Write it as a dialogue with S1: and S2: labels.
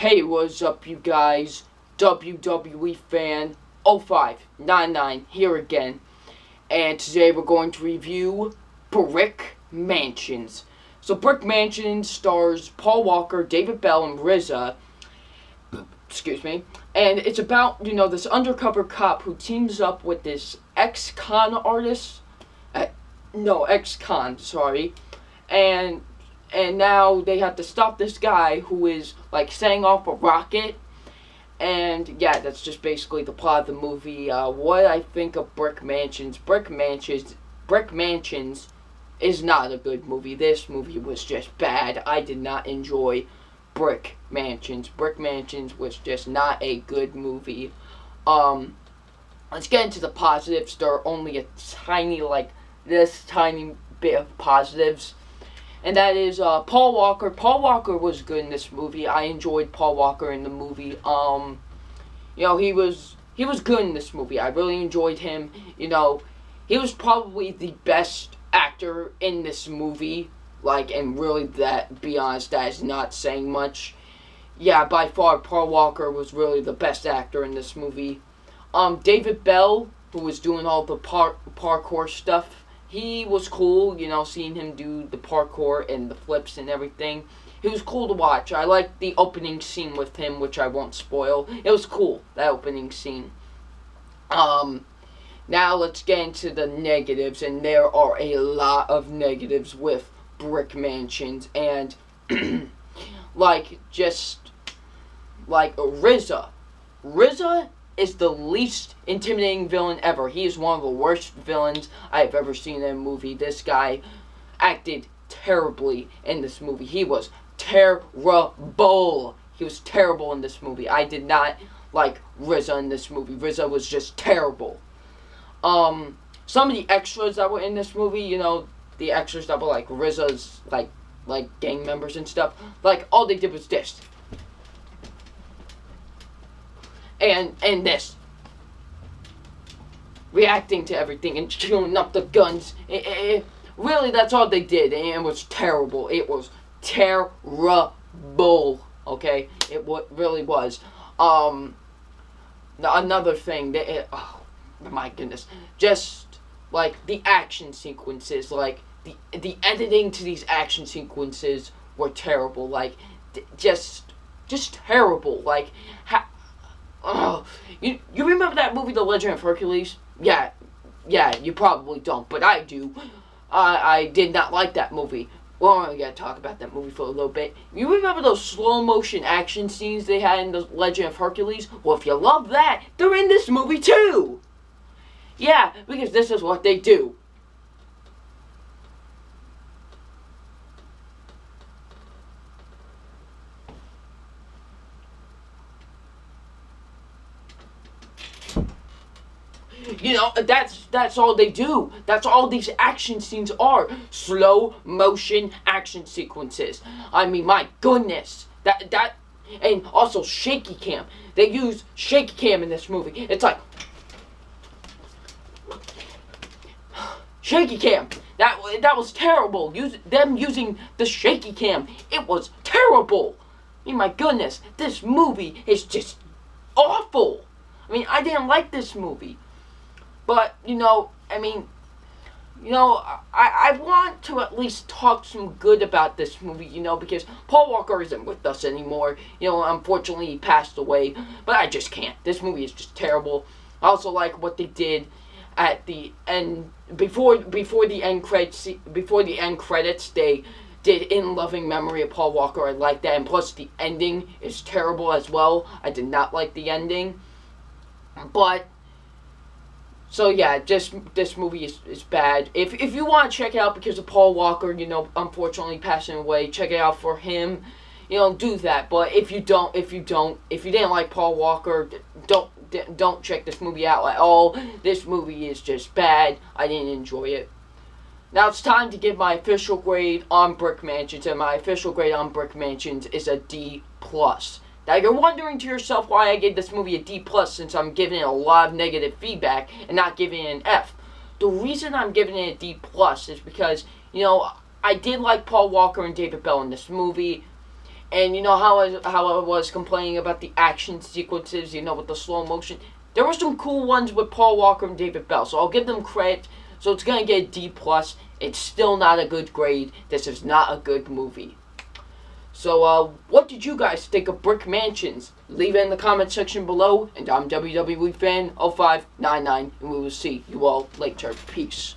S1: Hey, what's up, you guys? WWE fan 0599 here again, and today we're going to review Brick Mansions. So, Brick Mansions stars Paul Walker, David Bell, and RZA. Excuse me. And it's about, this undercover cop who teams up with this ex-con artist. Ex-con, sorry. And now they have to stop this guy who is like setting off a rocket. And yeah, that's just basically the plot of the movie. What I think of Brick Mansions is not a good movie. This movie was just bad. I did not enjoy Brick Mansions. Brick Mansions was just not a good movie. Let's get into the positives. There are only a tiny bit of positives. And that is Paul Walker. Paul Walker was good in this movie. I enjoyed Paul Walker in the movie. He was good in this movie. I really enjoyed him. He was probably the best actor in this movie. And really, be honest, that is not saying much. Yeah, by far, Paul Walker was really the best actor in this movie. David Bell, who was doing all the parkour stuff, he was cool, seeing him do the parkour and the flips and everything. It was cool to watch. I liked the opening scene with him, which I won't spoil. It was cool, that opening scene. Now let's get into the negatives, and there are a lot of negatives with Brick Mansions, and RZA. RZA is the least intimidating villain ever. He is one of the worst villains I've ever seen in a movie. This guy acted terribly in this movie. He was terrible. He was terrible in this movie. I did not like RZA in this movie. RZA was just terrible. Some of the extras that were in this movie, the extras that were like RZA's like gang members and stuff, all they did was this. And this. Reacting to everything and chewing up the guns. Really, that's all they did. And it was terrible. It was terrible. Okay? It really was. Another thing. Oh, my goodness. Just, the action sequences. The editing to these action sequences were terrible. Just terrible. You remember that movie, The Legend of Hercules? Yeah, you probably don't, but I do. I did not like that movie. Well, I'm going to talk about that movie for a little bit. You remember those slow motion action scenes they had in The Legend of Hercules? Well, if you love that, they're in this movie too! Yeah, because this is what they do. That's all they do. That's all these action scenes are. Slow motion action sequences. I mean, my goodness. And also shaky cam. They use shaky cam in this movie. It's like shaky cam. That was terrible. Them using the shaky cam. It was terrible. I mean, my goodness. This movie is just awful. I mean, I didn't like this movie. But, I want to at least talk some good about this movie, because Paul Walker isn't with us anymore. Unfortunately he passed away, but I just can't. This movie is just terrible. I also like what they did at the end, before the end credits, they did In Loving Memory of Paul Walker. I like that, and plus the ending is terrible as well. I did not like the ending. But so yeah, this movie is bad. If you want to check it out because of Paul Walker, unfortunately passing away, check it out for him. Do that. But if you didn't like Paul Walker, don't check this movie out at all. This movie is just bad. I didn't enjoy it. Now it's time to give my official grade on Brick Mansions, and my official grade on Brick Mansions is a D+. Now you're wondering to yourself why I gave this movie a D+, since I'm giving it a lot of negative feedback and not giving it an F. The reason I'm giving it a D+ is because, I did like Paul Walker and David Bell in this movie, And you know how I was complaining about the action sequences, you know, with the slow motion. There were some cool ones with Paul Walker and David Bell, so I'll give them credit. So it's gonna get a D+. It's still not a good grade. This is not a good movie. So, what did you guys think of Brick Mansions? Leave it in the comment section below. And I'm WWE Fan 0599, and we will see you all later. Peace.